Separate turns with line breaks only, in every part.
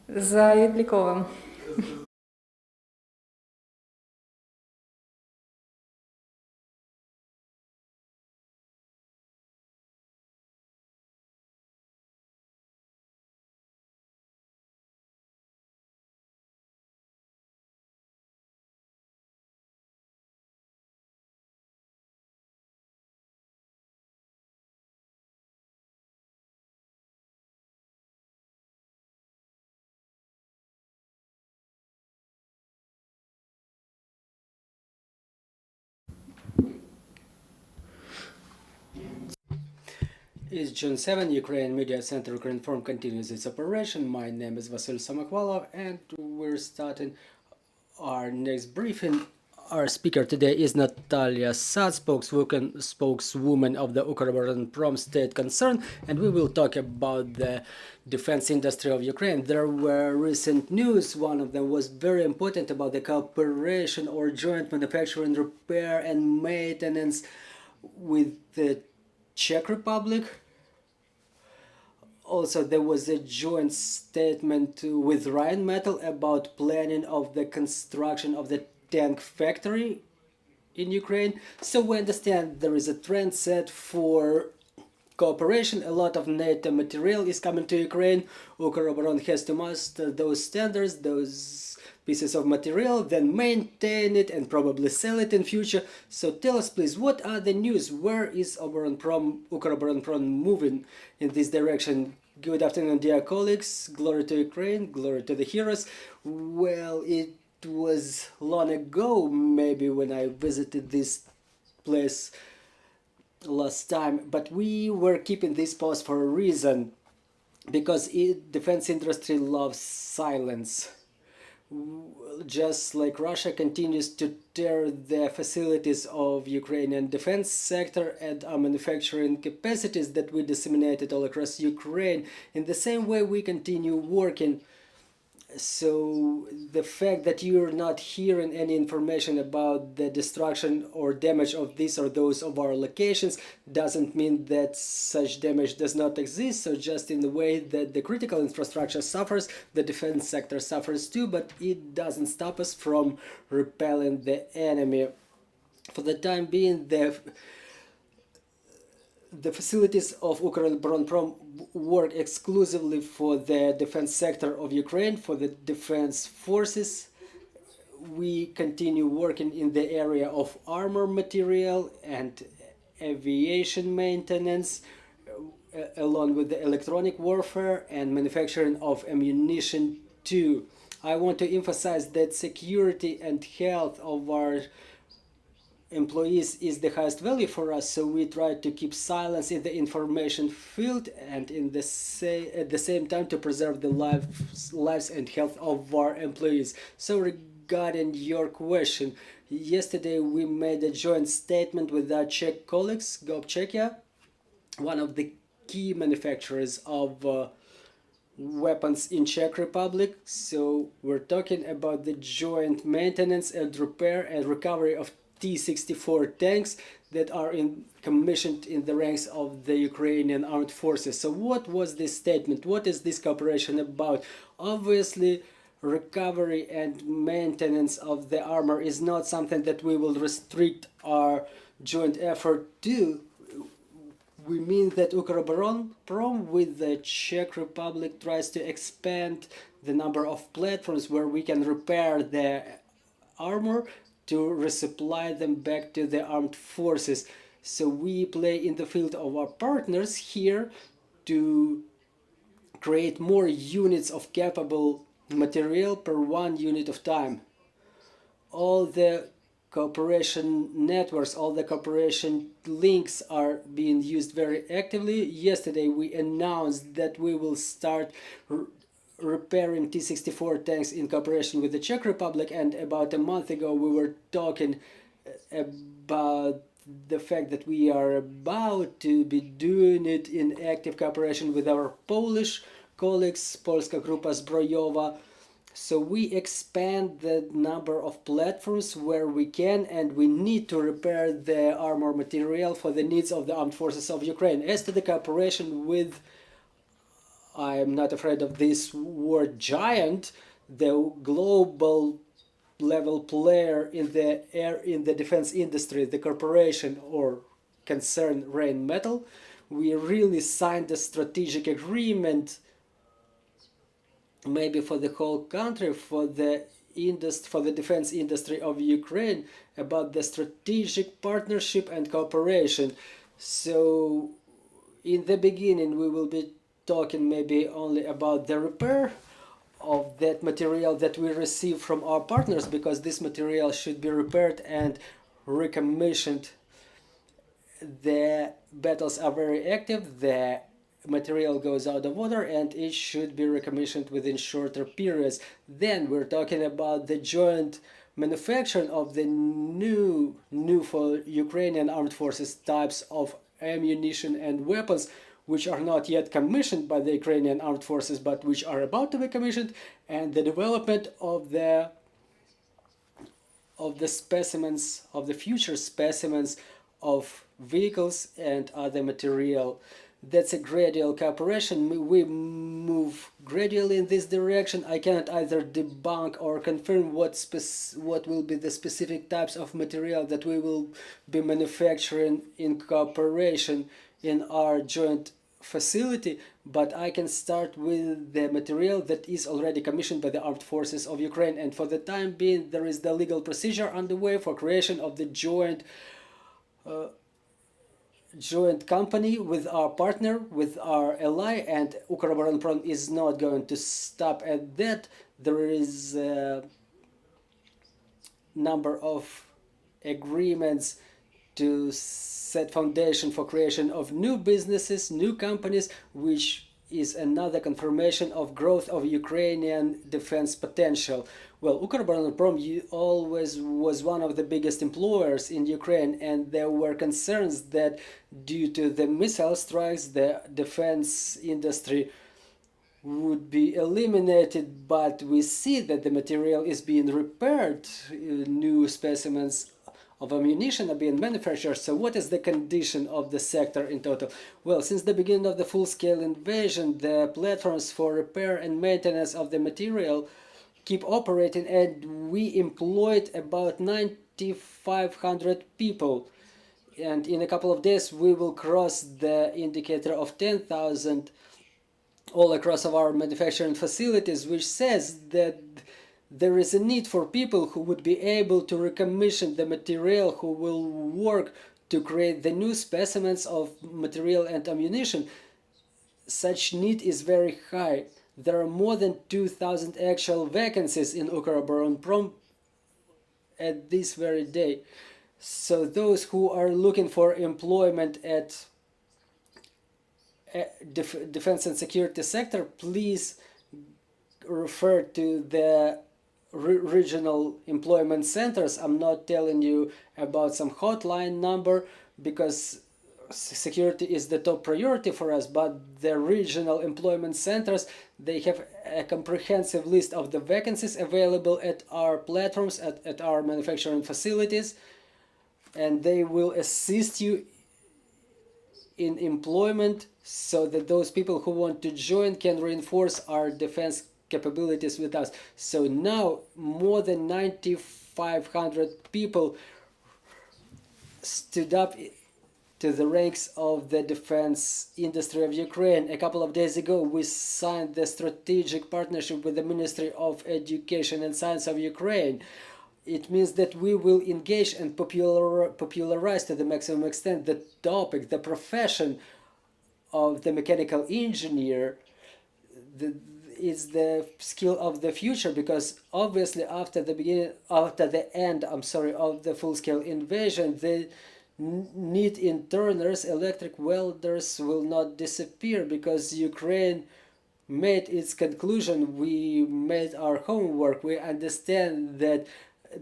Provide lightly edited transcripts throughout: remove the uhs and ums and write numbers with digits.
За Юдліковим.
It's June 7, Ukraine Media Center Ukroboronprom continues its operation. My name is Vasyl Samakvalov and we're starting our next briefing. Our speaker today is Nataliya, spokeswoman of the Ukroboronprom state concern, and we will talk about the defense industry of Ukraine. There were recent news. One of them was very important about the cooperation or joint manufacturing, repair and maintenance with the Czech Republic. Also, there was a joint statement with Rheinmetall about planning of the construction of the tank factory in Ukraine. So we understand there is a trend set for cooperation. A lot of NATO material is coming to Ukraine. Ukroboron has to master those standards, those pieces of material, then maintain it and probably sell it in future. So tell us please, what are the news? Where is Ukroboronprom moving in this direction? Good afternoon, dear colleagues. Glory to Ukraine, glory to the heroes. Well, it was long ago, maybe, when I visited this place last time, but we were keeping this pause for a reason, because defense industry loves silence. Just like Russia continues to tear the facilities of Ukrainian defense sector and our manufacturing capacities that we disseminated all across Ukraine, in the same way we continue working. So the fact that you're not hearing any information about the destruction or damage of this or those of our locations doesn't mean that such damage does not exist. So just in the way that the critical infrastructure suffers, the defense sector suffers too, but it doesn't stop us from repelling the enemy. For the time being, the facilities of Ukroboronprom work exclusively for the defense sector of Ukraine, for the defense forces. We continue working in the area of armor material and aviation maintenance, along with the electronic warfare and manufacturing of ammunition too. I want to emphasize that security and health of our employees is the highest value for us, so we try to keep silence in the information field and at the same time to preserve the lives and health of our employees. So regarding your question, yesterday we made a joint statement with our Czech colleagues, Czechia, one of the key manufacturers of weapons in Czech Republic. So we're talking about the joint maintenance and repair and recovery of T-64 tanks that are commissioned in the ranks of the Ukrainian armed forces. So what was this statement? What is this cooperation about? Obviously, recovery and maintenance of the armor is not something that we will restrict our joint effort to. We mean that Ukroboronprom with the Czech Republic tries to expand the number of platforms where we can repair the armor to resupply them back to the armed forces. So we play in the field of our partners here to create more units of capable material per one unit of time. All the cooperation networks, all the cooperation links are being used very actively. Yesterday we announced that we will start repairing T-64 tanks in cooperation with the Czech Republic, and about a month ago we were talking about the fact that we are about to be doing it in active cooperation with our Polish colleagues, Polska Grupa Zbrojowa. So we expand the number of platforms where we can, and we need to repair the armor material for the needs of the armed forces of Ukraine. As to the cooperation with I'm not afraid of this word giant, the global level player in the defense industry, the corporation or concern Rheinmetall. We really signed a strategic agreement, maybe for the whole country, for the defense industry of Ukraine, about the strategic partnership and cooperation. So in the beginning we will be talking maybe only about the repair of that material that we receive from our partners, because this material should be repaired and recommissioned. The battles are very active, the material goes out of order, and it should be recommissioned within shorter periods. Then we're talking about the joint manufacturing of the new for Ukrainian armed forces types of ammunition and weapons, which are not yet commissioned by the Ukrainian armed forces, but which are about to be commissioned, and the development of the specimens, of the future specimens of vehicles and other material. That's a gradual cooperation. We move gradually in this direction. I cannot either debunk or confirm what will be the specific types of material that we will be manufacturing in cooperation in our joint facility, but I can start with the material that is already commissioned by the armed forces of Ukraine. And for the time being, there is the legal procedure underway for creation of the joint company with our partner, with our ally, and Ukroboronprom is not going to stop at that. There is a number of agreements to set foundation for creation of new businesses, new companies, which is another confirmation of growth of Ukrainian defense potential. Well, Ukroboronprom always was one of the biggest employers in Ukraine, and there were concerns that due to the missile strikes, the defense industry would be eliminated, but we see that the material is being repaired, new specimens of ammunition are being manufactured. So what is the condition of the sector in total? Well, since the beginning of the full-scale invasion, the platforms for repair and maintenance of the material keep operating, and we employed about 9,500 people. And in a couple of days we will cross the indicator of 10,000 all across our manufacturing facilities, which says that there is a need for people who would be able to recommission the material, who will work to create the new specimens of material and ammunition. Such need is very high. There are more than 2,000 actual vacancies in Ukroboronprom at this very day. So those who are looking for employment at defense and security sector, please refer to the regional employment centers. I'm not telling you about some hotline number, because security is the top priority for us, but the regional employment centers, they have a comprehensive list of the vacancies available at our platforms, at our manufacturing facilities, and they will assist you in employment so that those people who want to join can reinforce our defense capabilities with us. So now more than 9,500 people stood up to the ranks of the defense industry of Ukraine. A couple of days ago we signed the strategic partnership with the Ministry of Education and Science of Ukraine. It means that we will engage and popularize to the maximum extent the topic, the profession of the mechanical engineer. Is the skill of the future, because obviously after the end of the full-scale invasion, the need in turners, electric welders will not disappear, because Ukraine made its conclusion. We made our homework. We understand that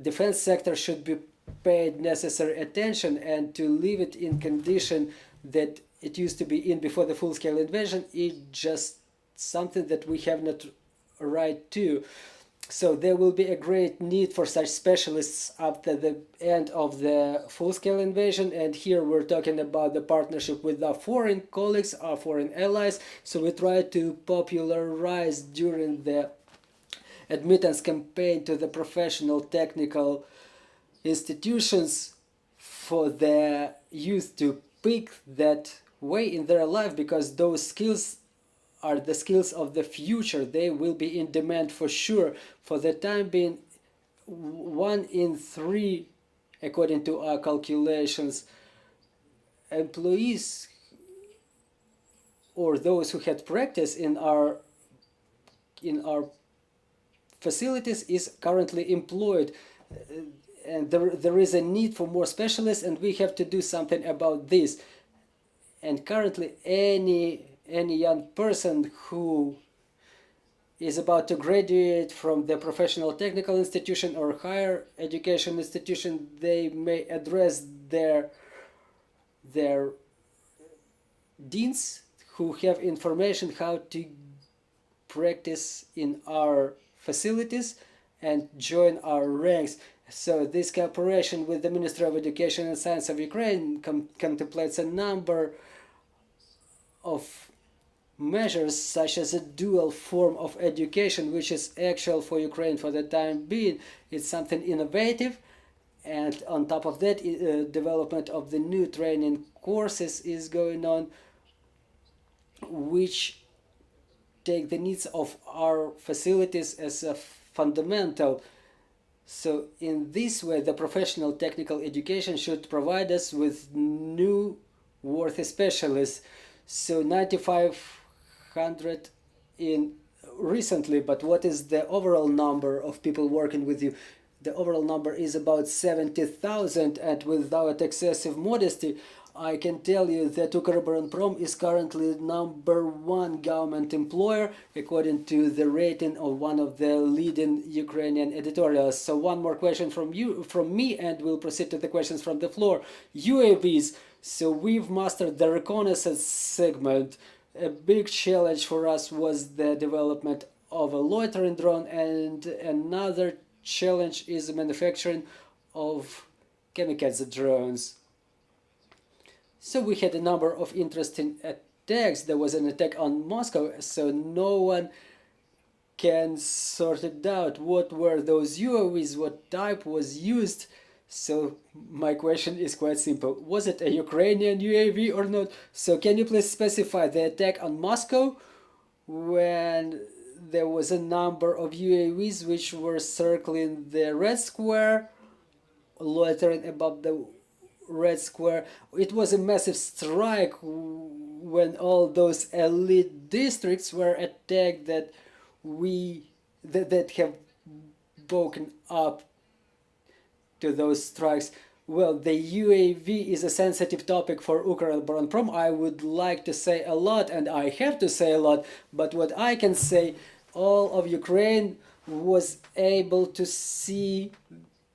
defense sector should be paid necessary attention, and to leave it in condition that it used to be in before the full-scale invasion is just something that we have not right to. So there will be a great need for such specialists after the end of the full-scale invasion. And here we're talking about the partnership with our foreign colleagues, our foreign allies. So we try to popularize during the admittance campaign to the professional technical institutions for the youth to pick that way in their life, because those skills are the skills of the future. They will be in demand for sure. For the time being, 1 in 3, according to our calculations, employees or those who had practice in our facilities is currently employed. And there is a need for more specialists, and we have to do something about this. And currently any young person who is about to graduate from the professional technical institution or higher education institution, they may address their deans who have information how to practice in our facilities and join our ranks. So this cooperation with the Ministry of Education and Science of Ukraine contemplates a number of measures, such as a dual form of education, which is actual for Ukraine for the time being. It's something innovative, and on top of that, development of the new training courses is going on, which take the needs of our facilities as a fundamental. So in this way, the professional technical education should provide us with new worthy specialists. So 9,500 in recently, but what is the overall number of people working with you? The overall number is about 70,000, and without excessive modesty, I can tell you that Ukroboronprom is currently #1 government employer according to the rating of one of the leading Ukrainian editorials. So one more question from me, and we'll proceed to the questions from the floor. UAVs. So we've mastered the reconnaissance segment. A big challenge for us was the development of a loitering drone, and another challenge is the manufacturing of kamikaze drones. So we had a number of interesting attacks. There was an attack on Moscow, so no one can sort it out. What were those UAVs? What type was used? So my question is quite simple. Was it a Ukrainian UAV or not? So can you please specify the attack on Moscow, when there was a number of UAVs which were circling the Red Square, loitering above the Red Square? It was a massive strike when all those elite districts were attacked that have broken up to those strikes. Well, the UAV is a sensitive topic for Ukroboronprom. I would like to say a lot, and I have to say a lot, but what I can say, all of Ukraine was able to see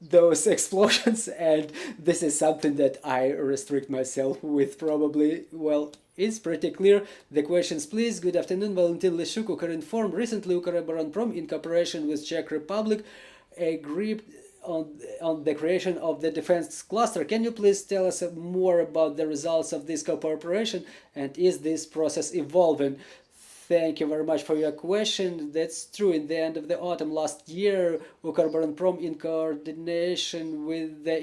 those explosions, and this is something that I restrict myself with probably. Well, it's pretty clear. The questions, please. Good afternoon, Valentin Lishuk, Ukroinform. Recently, Ukroboronprom, in cooperation with Czech Republic, agreed on the creation of the defense cluster. Can you please tell us more about the results of this cooperation, and is this process evolving? Thank you very much for your question. That's true. In the end of the autumn last year, Ukroboronprom, in coordination with the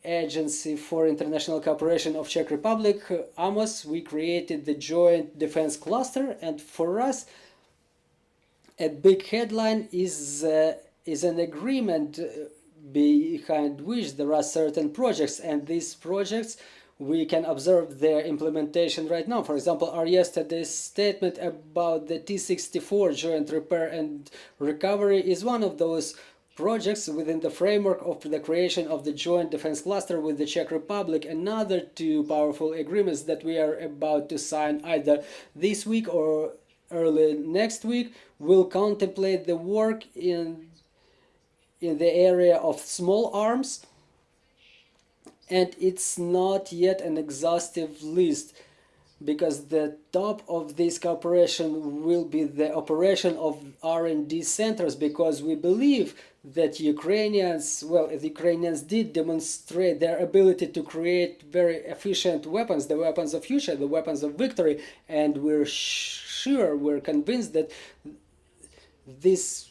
Agency for International Cooperation of Czech Republic, AMOS, we created the Joint Defense Cluster, and for us, a big headline is an agreement behind which there are certain projects, and these projects we can observe their implementation right now. For example, our yesterday's statement about the T-64 joint repair and recovery is one of those projects within the framework of the creation of the joint defense cluster with the Czech Republic. Another two powerful agreements that we are about to sign either this week or early next week will contemplate the work in the area of small arms, and it's not yet an exhaustive list. because the top of this cooperation will be the operation of R&D centers, because we believe that the Ukrainians did demonstrate their ability to create very efficient weapons, the weapons of future, the weapons of victory, and we're convinced that these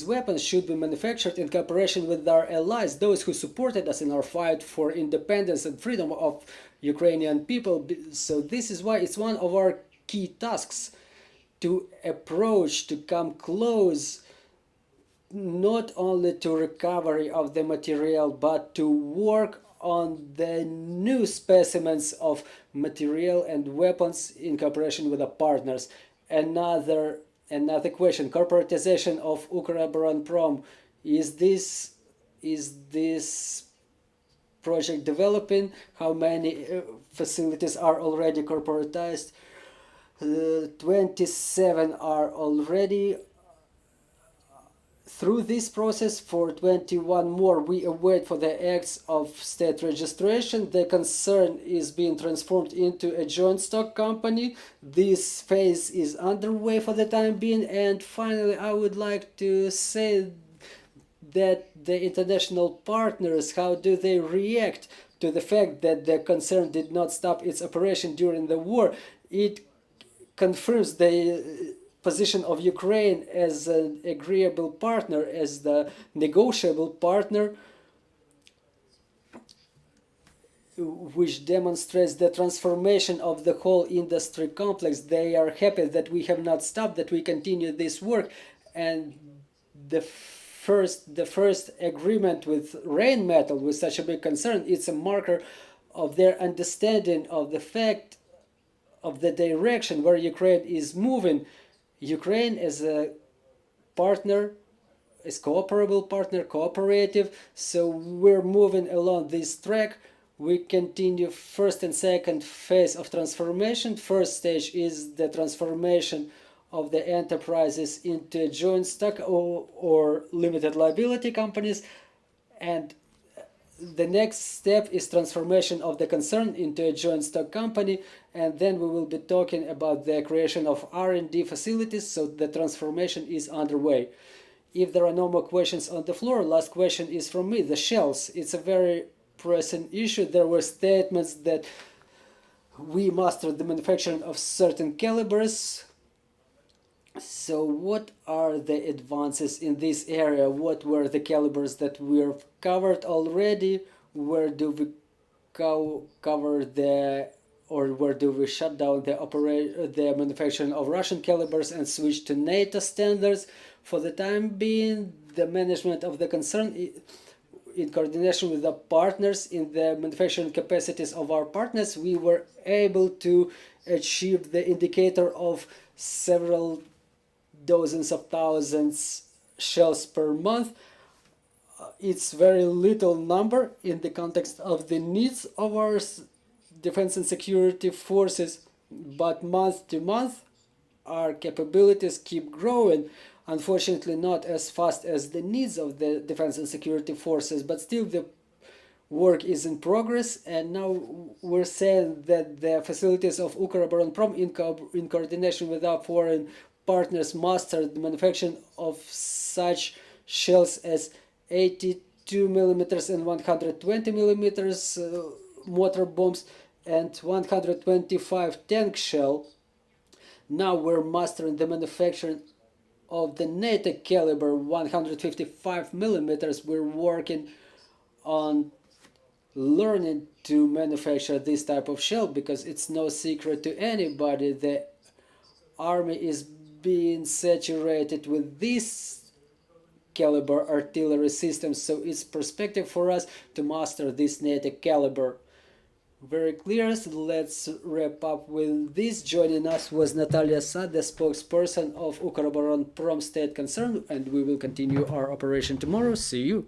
weapons should be manufactured in cooperation with our allies, those who supported us in our fight for independence and freedom of Ukrainian people. So this is why it's one of our key tasks to approach, to come close, not only to recovery of the material, but to work on the new specimens of material and weapons in cooperation with the partners. Another question: corporatization of Ukroboronprom. Is this project developing? How many facilities are already corporatized? 27 are already through this process. For 21 more, we await for the acts of state registration. The concern is being transformed into a joint stock company. This phase is underway for the time being. And finally, I would like to say that the international partners, how do they react to the fact that the concern did not stop its operation during the war? It confirms the position of Ukraine as an agreeable partner, as the negotiable partner, which demonstrates the transformation of the whole industry complex. They are happy that we have not stopped, that we continue this work. And the first agreement with Rheinmetall, with such a big concern, it's a marker of their understanding of the fact of the direction where Ukraine is moving. Ukraine as a partner, as cooperable partner, cooperative, so we're moving along this track. We continue first and second phase of transformation. First stage is the transformation of the enterprises into joint stock or limited liability companies, and the next step is transformation of the concern into a joint stock company, and then we will be talking about the creation of R&D facilities, so the transformation is underway. If there are no more questions on the floor, last question is from me, the shells. It's a very pressing issue. There were statements that we mastered the manufacturing of certain calibers. So what are the advances in this area? What were the calibers that were covered already? Where do we cover where do we shut down the manufacturing of Russian calibers and switch to NATO standards? For the time being, the management of the concern, in coordination with the partners in the manufacturing capacities of our partners, we were able to achieve the indicator of several dozens of thousands shells per month. It's very little number in the context of the needs of our defense and security forces, but month to month our capabilities keep growing. Unfortunately, not as fast as the needs of the defense and security forces, but still the work is in progress. And now we're saying that the facilities of Ukroboronprom in coordination with our foreign partners mastered the manufacturing of such shells as 82 millimeters and 120 millimeters mortar bombs and 125 tank shell. Now we're mastering the manufacturing of the NATO caliber 155 millimeters. We're working on learning to manufacture this type of shell, because it's no secret to anybody. The army is being saturated with this caliber artillery system, so it's perspective for us to master this NATO caliber. Very clear. So let's wrap up with this. Joining us was Nataliya, the spokesperson of Ukroboronprom State Concern, and we will continue our operation tomorrow. See you.